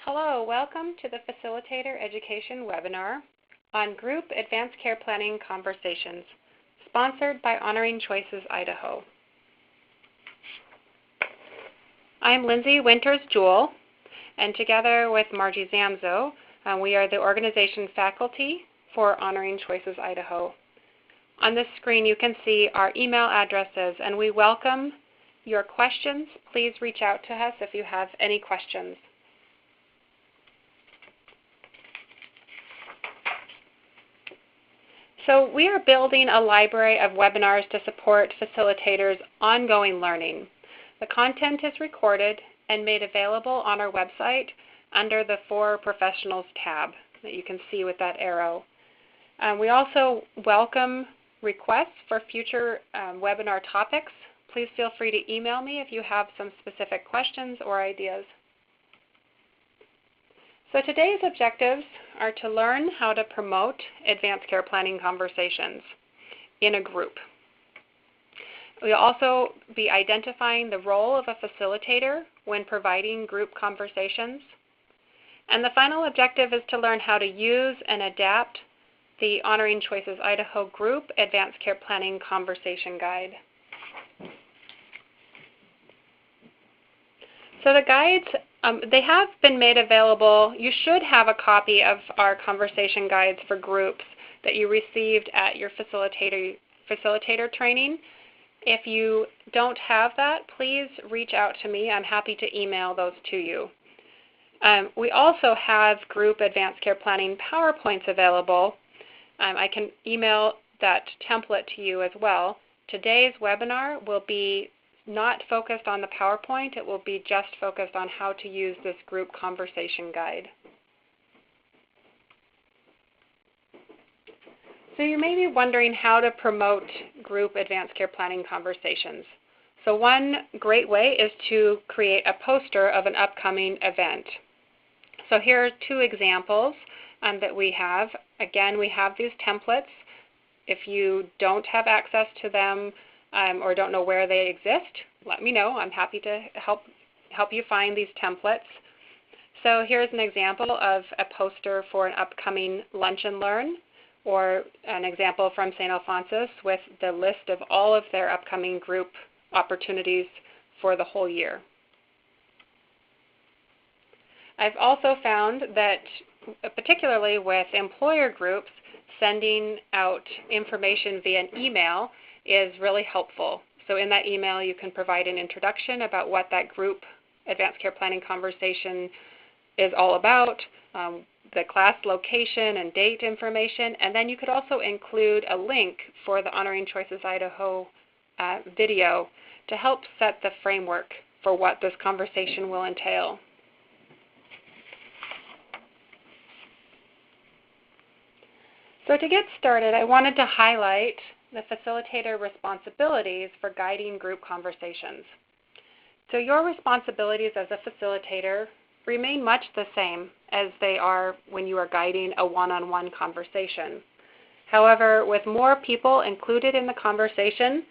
Hello, welcome to the Facilitator Education webinar on Group Advanced Care Planning Conversations, sponsored by Honoring Choices Idaho. I'm Lindsay Winters-Jewell, and together with Margie Zamzo, we are the organization faculty for Honoring Choices Idaho. On this screen you can see our email addresses, and we welcome your questions. Please reach out to us if you have any questions. So we are building a library of webinars to support facilitators' ongoing learning. The content is recorded and made available on our website under the For Professionals tab that you can see with that arrow. We also welcome requests for future webinar topics. Please feel free to email me if you have some specific questions or ideas. So today's objectives are to learn how to promote advanced care planning conversations in a group. We'll also be identifying the role of a facilitator when providing group conversations. And the final objective is to learn how to use and adapt the Honoring Choices Idaho Group Advanced Care Planning Conversation Guide. So the guides, they have been made available. You should have a copy of our conversation guides for groups that you received at your facilitator training. If you don't have that, please reach out to me. I'm happy to email those to you. We also have group advanced care planning PowerPoints available. I can email that template to you as well. Today's webinar will be not focused on the PowerPoint. It will be just focused on how to use this group conversation guide. So you may be wondering how to promote group advanced care planning conversations. So one great way is to create a poster of an upcoming event. So here are two examples that we have. Again, we have these templates. If you don't have access to them or don't know where they exist, let me know. I'm happy to help you find these templates. So here's an example of a poster for an upcoming Lunch and Learn, or an example from St. Alphonsus with the list of all of their upcoming group opportunities for the whole year. I've also found that, particularly with employer groups, sending out information via an email is really helpful. So in that email you can provide an introduction about what that group advanced care planning conversation is all about, the class location and date information, and then you could also include a link for the Honoring Choices Idaho video to help set the framework for what this conversation will entail. So to get started, I wanted to highlight the facilitator responsibilities for guiding group conversations. So your responsibilities as a facilitator remain much the same as they are when you are guiding a one-on-one conversation. However, with more people included in the conversation,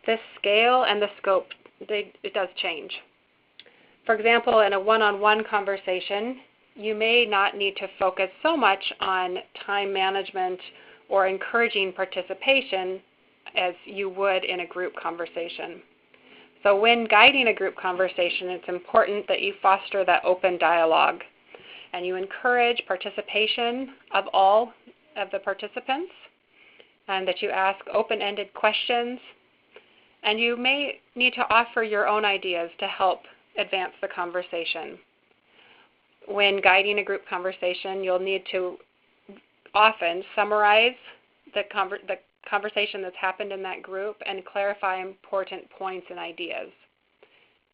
the scale and the scope, it does change. For example, in a one-on-one conversation, you may not need to focus so much on time management or encouraging participation as you would in a group conversation. So when guiding a group conversation, it's important that you foster that open dialogue and you encourage participation of all of the participants, and that you ask open-ended questions, and you may need to offer your own ideas to help advance the conversation. When guiding a group conversation, you'll need to often summarize the conversation that's happened in that group and clarify important points and ideas.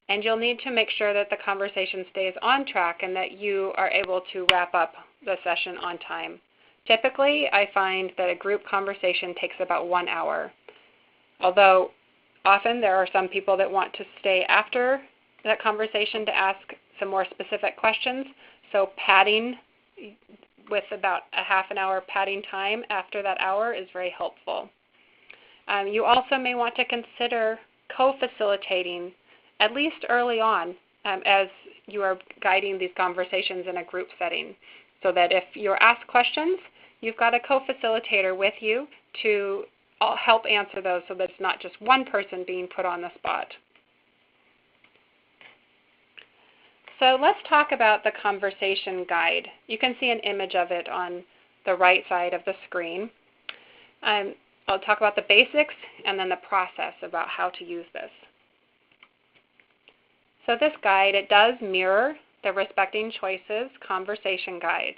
And you'll need to make sure that the conversation stays on track and that you are able to wrap up the session on time. Typically, I find that a group conversation takes about 1 hour, although often there are some people that want to stay after that conversation to ask some more specific questions. So padding with about a half an hour padding time after that hour is very helpful. You also may want to consider co-facilitating, at least early on, as you are guiding these conversations in a group setting, so that if you're asked questions, you've got a co-facilitator with you to help answer those, so that it's not just one person being put on the spot. So let's talk about the conversation guide. You can see an image of it on the right side of the screen. I'll talk about the basics and then the process about how to use this. So this guide, it does mirror the Respecting Choices conversation guides.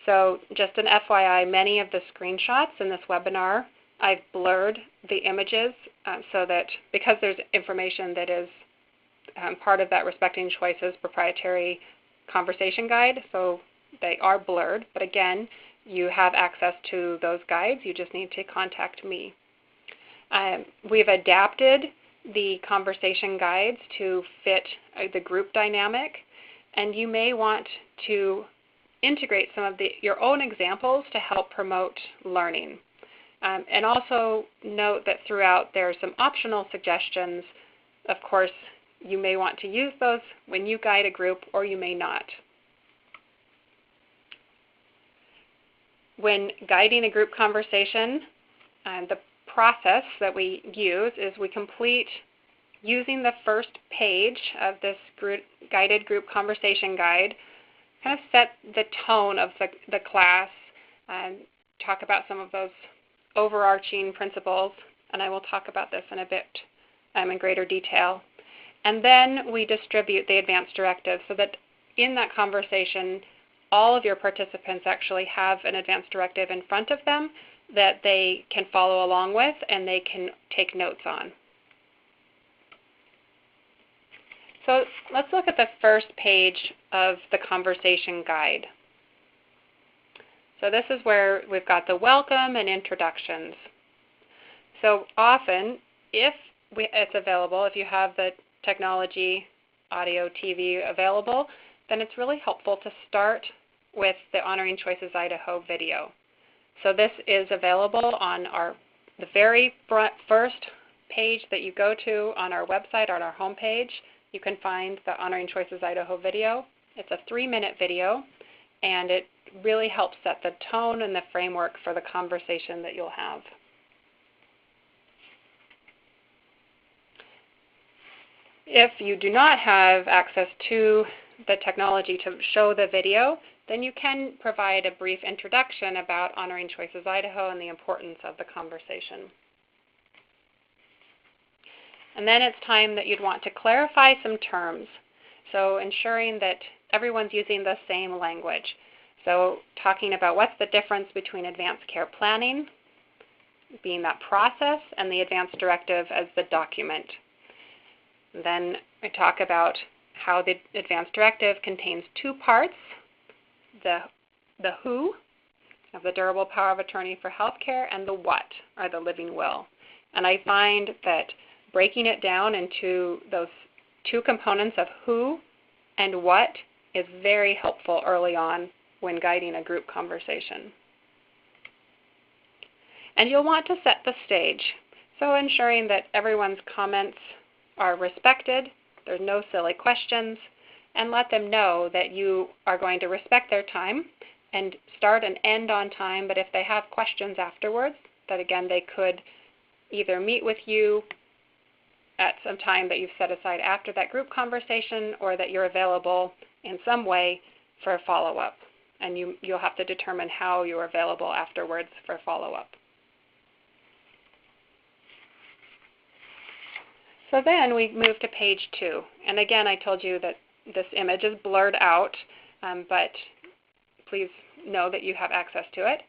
So just an FYI, many of the screenshots in this webinar, I've blurred the images so that, because there's information that is part of that Respecting Choices proprietary conversation guide, so they are blurred. But again, you have access to those guides. You just need to contact me. We've adapted the conversation guides to fit the group dynamic, and you may want to integrate some of your own examples to help promote learning. And also note that throughout there are some optional suggestions. Of course, you may want to use those when you guide a group, or you may not. When guiding a group conversation, the process that we use is we complete using the first page of this guided group conversation guide, kind of set the tone of the class, and talk about some of those overarching principles, and I will talk about this in a bit in greater detail. And then we distribute the advanced directive so that in that conversation, all of your participants actually have an advanced directive in front of them that they can follow along with and they can take notes on. So let's look at the first page of the conversation guide. So this is where we've got the welcome and introductions. So often, if it's available, if you have the technology, audio, TV available, then it's really helpful to start with the Honoring Choices Idaho video. So this is available on the very first page that you go to on our website, on our homepage. You can find the Honoring Choices Idaho video. It's a 3-minute video, and it really helps set the tone and the framework for the conversation that you'll have. If you do not have access to the technology to show the video, then you can provide a brief introduction about Honoring Choices Idaho and the importance of the conversation. And then it's time that you'd want to clarify some terms, so ensuring that everyone's using the same language. So talking about what's the difference between advanced care planning, being that process, and the advanced directive as the document. And then I talk about how the advanced directive contains 2 parts, the who of the durable power of attorney for healthcare, and the what, or the living will. And I find that breaking it down into those 2 components of who and what is very helpful early on when guiding a group conversation. And you'll want to set the stage, so ensuring that everyone's comments are respected, there's no silly questions, and let them know that you are going to respect their time and start and end on time, but if they have questions afterwards, that again they could either meet with you at some time that you've set aside after that group conversation, or that you're available in some way for a follow-up. And you'll have to determine how you're available afterwards for follow-up. So then we move to page 2. And again, I told you that this image is blurred out, but please know that you have access to it.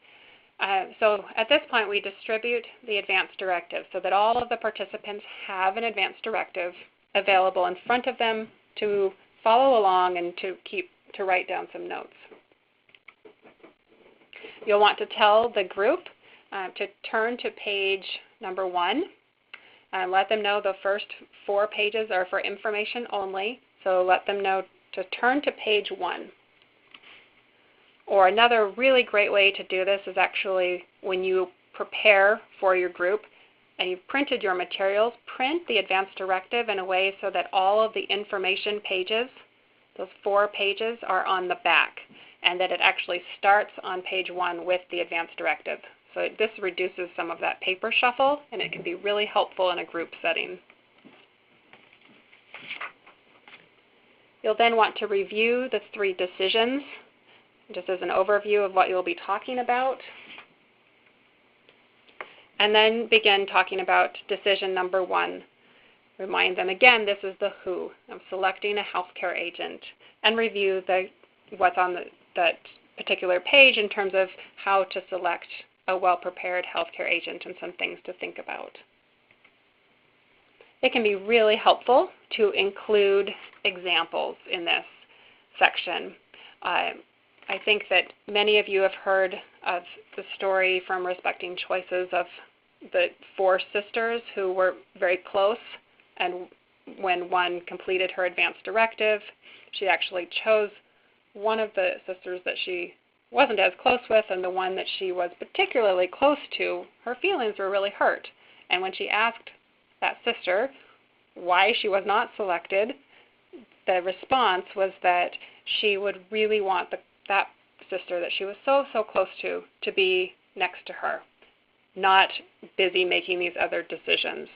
So at this point, we distribute the advanced directive so that all of the participants have an advanced directive available in front of them to follow along and to write down some notes. You'll want to tell the group to turn to page number 1. Let them know the first 4 pages are for information only, so let them know to turn to page 1. Or another really great way to do this is actually when you prepare for your group and you've printed your materials, print the advanced directive in a way so that all of the information pages those 4 pages are on the back, and that it actually starts on page 1 with the advance directive. So this reduces some of that paper shuffle, and it can be really helpful in a group setting. You'll then want to review the 3 decisions, just as an overview of what you'll be talking about. And then begin talking about decision number 1. Remind them again, this is the who of selecting a healthcare agent, and review what's on that particular page in terms of how to select a well-prepared healthcare agent and some things to think about. It can be really helpful to include examples in this section. I think that many of you have heard of the story from Respecting Choices of the 4 sisters who were very close, and when one completed her advance directive, she actually chose one of the sisters that she wasn't as close with, and the one that she was particularly close to, her feelings were really hurt. And when she asked that sister why she was not selected, the response was that she would really want that sister that she was so close to be next to her, not busy making these other decisions.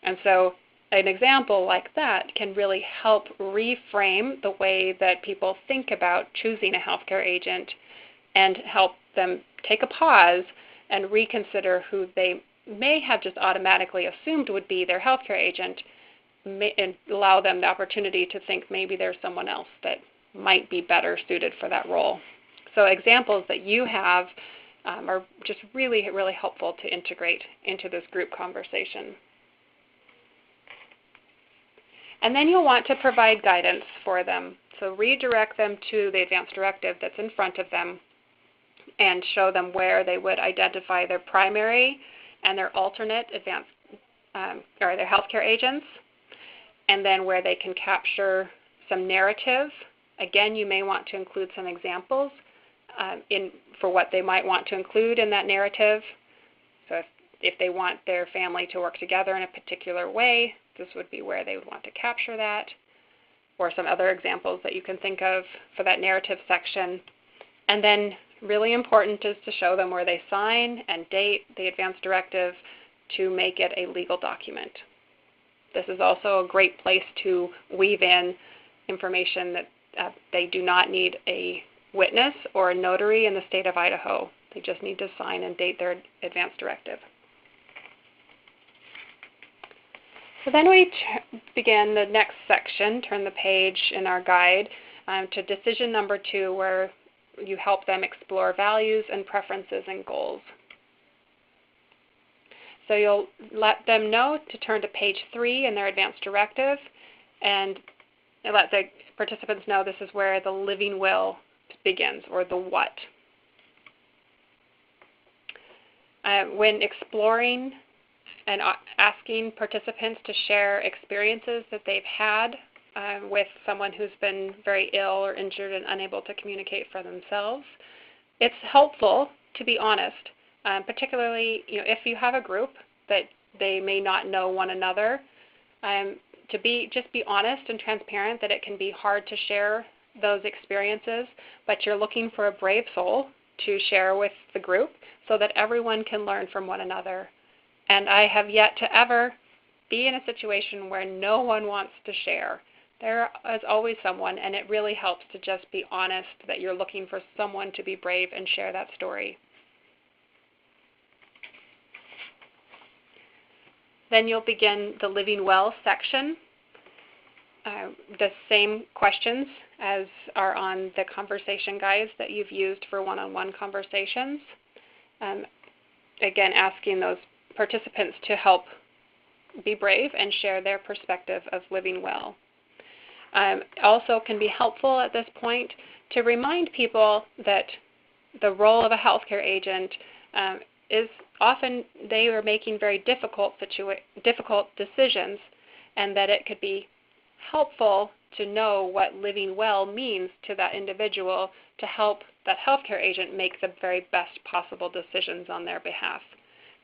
And so an example like that can really help reframe the way that people think about choosing a healthcare agent, and help them take a pause and reconsider who they may have just automatically assumed would be their healthcare agent, and allow them the opportunity to think maybe there's someone else that might be better suited for that role. So examples that you have are just really helpful to integrate into this group conversation. And then you'll want to provide guidance for them. So redirect them to the advance directive that's in front of them, and show them where they would identify their primary and their alternate advance or their healthcare agents, and then where they can capture some narrative. Again, you may want to include some examples for what they might want to include in that narrative. So if they want their family to work together in a particular way, this would be where they would want to capture that, or some other examples that you can think of for that narrative section. And then really important is to show them where they sign and date the advance directive to make it a legal document. This is also a great place to weave in information that they do not need a witness or a notary in the state of Idaho. They just need to sign and date their advance directive. So then we begin the next section, turn the page in our guide to decision number 2, where you help them explore values and preferences and goals. So you'll let them know to turn to page 3 in their advance directive, and let the participants know this is where the living will begins, or the what. When exploring and asking participants to share experiences that they've had with someone who's been very ill or injured and unable to communicate for themselves, it's helpful to be honest, particularly if you have a group that they may not know one another, just be honest and transparent that it can be hard to share those experiences, but you're looking for a brave soul to share with the group so that everyone can learn from one another. And I have yet to ever be in a situation where no one wants to share. There is always someone, and it really helps to just be honest that you're looking for someone to be brave and share that story. Then you'll begin the Living Well section. The same questions as are on the conversation guides that you've used for one-on-one conversations. Again, asking those participants to help be brave and share their perspective of living well. Also can be helpful at this point to remind people that the role of a healthcare agent is often they are making very difficult decisions, and that it could be helpful to know what living well means to that individual to help that healthcare agent make the very best possible decisions on their behalf.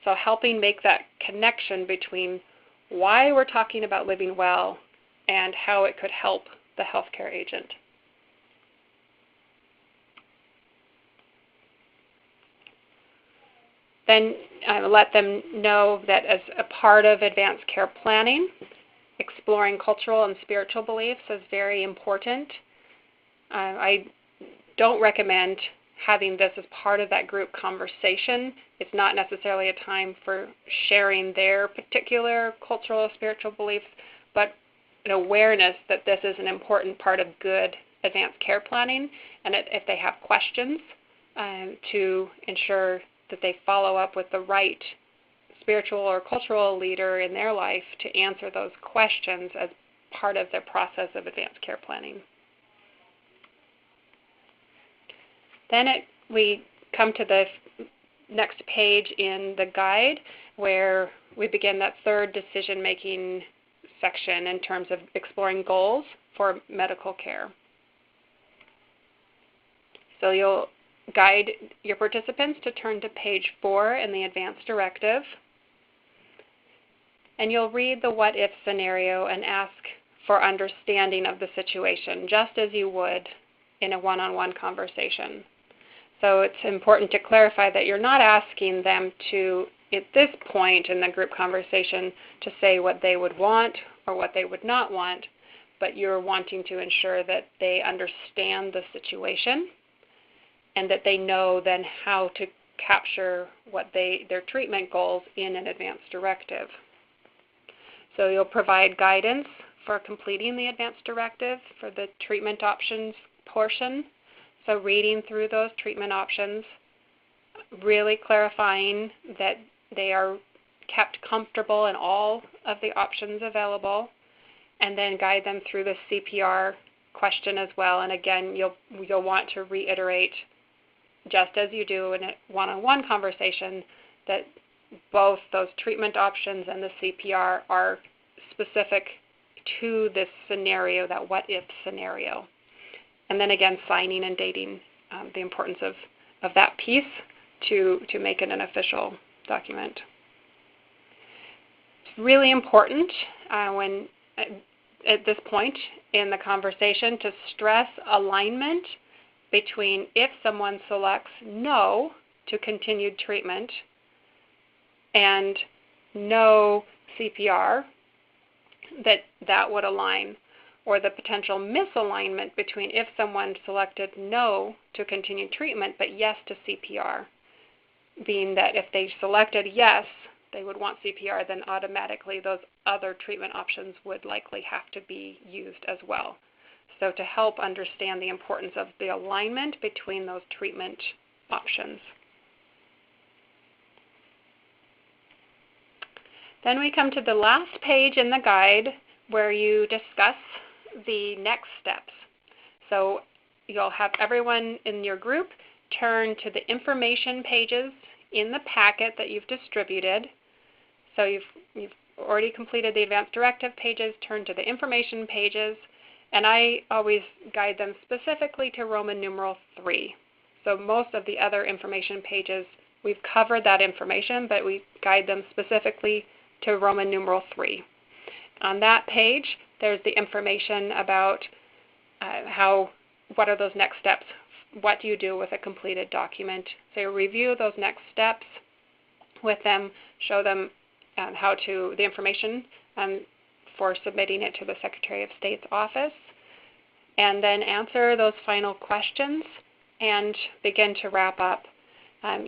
So helping make that connection between why we're talking about living well and how it could help the healthcare agent. Then let them know that as a part of advanced care planning, exploring cultural and spiritual beliefs is very important. I don't recommend having this as part of that group conversation. It's not necessarily a time for sharing their particular cultural or spiritual beliefs, but an awareness that this is an important part of good advanced care planning, and if they have questions, to ensure that they follow up with the right spiritual or cultural leader in their life to answer those questions as part of their process of advanced care planning. Then we come to the next page in the guide where we begin that third decision-making section in terms of exploring goals for medical care. So you'll guide your participants to turn to page 4 in the advanced directive. And you'll read the what-if scenario and ask for understanding of the situation, just as you would in a one-on-one conversation. So it's important to clarify that you're not asking them to, at this point in the group conversation, to say what they would want or what they would not want, but you're wanting to ensure that they understand the situation and that they know then how to capture their treatment goals in an advanced directive. So you'll provide guidance for completing the advanced directive for the treatment options portion. So reading through those treatment options, really clarifying that they are kept comfortable in all of the options available, and then guide them through the CPR question as well. And again, you'll want to reiterate, just as you do in a one-on-one conversation, that both those treatment options and the CPR are specific to this scenario, that what-if scenario. And then again, signing and dating the importance of that piece to make it an official document. It's really important at this point in the conversation to stress alignment between if someone selects no to continued treatment and no CPR, that would align, or the potential misalignment between if someone selected no to continued treatment but yes to CPR, being that if they selected yes, they would want CPR, then automatically those other treatment options would likely have to be used as well. So to help understand the importance of the alignment between those treatment options. Then we come to the last page in the guide where you discuss the next steps. So you'll have everyone in your group turn to the information pages in the packet that you've distributed. So you've already completed the advanced directive pages, turn to the information pages, and I always guide them specifically to Roman numeral 3. So most of the other information pages, we've covered that information, but we guide them specifically to Roman numeral 3. On that page, there's the information about what are those next steps. What do you do with a completed document? So you review those next steps with them, show them the information for submitting it to the Secretary of State's office, and then answer those final questions and begin to wrap up.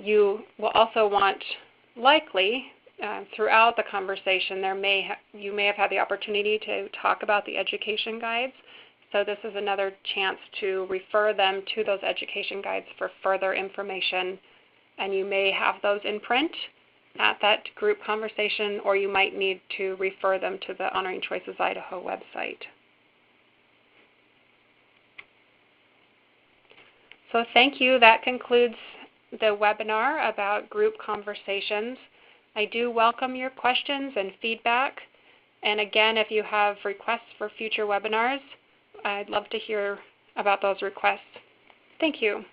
You will also want, likely, throughout the conversation, you may have had the opportunity to talk about the education guides. So this is another chance to refer them to those education guides for further information. And you may have those in print at that group conversation, or you might need to refer them to the Honoring Choices Idaho website. So thank you. That concludes the webinar about group conversations. I do welcome your questions and feedback. And again, if you have requests for future webinars, I'd love to hear about those requests. Thank you.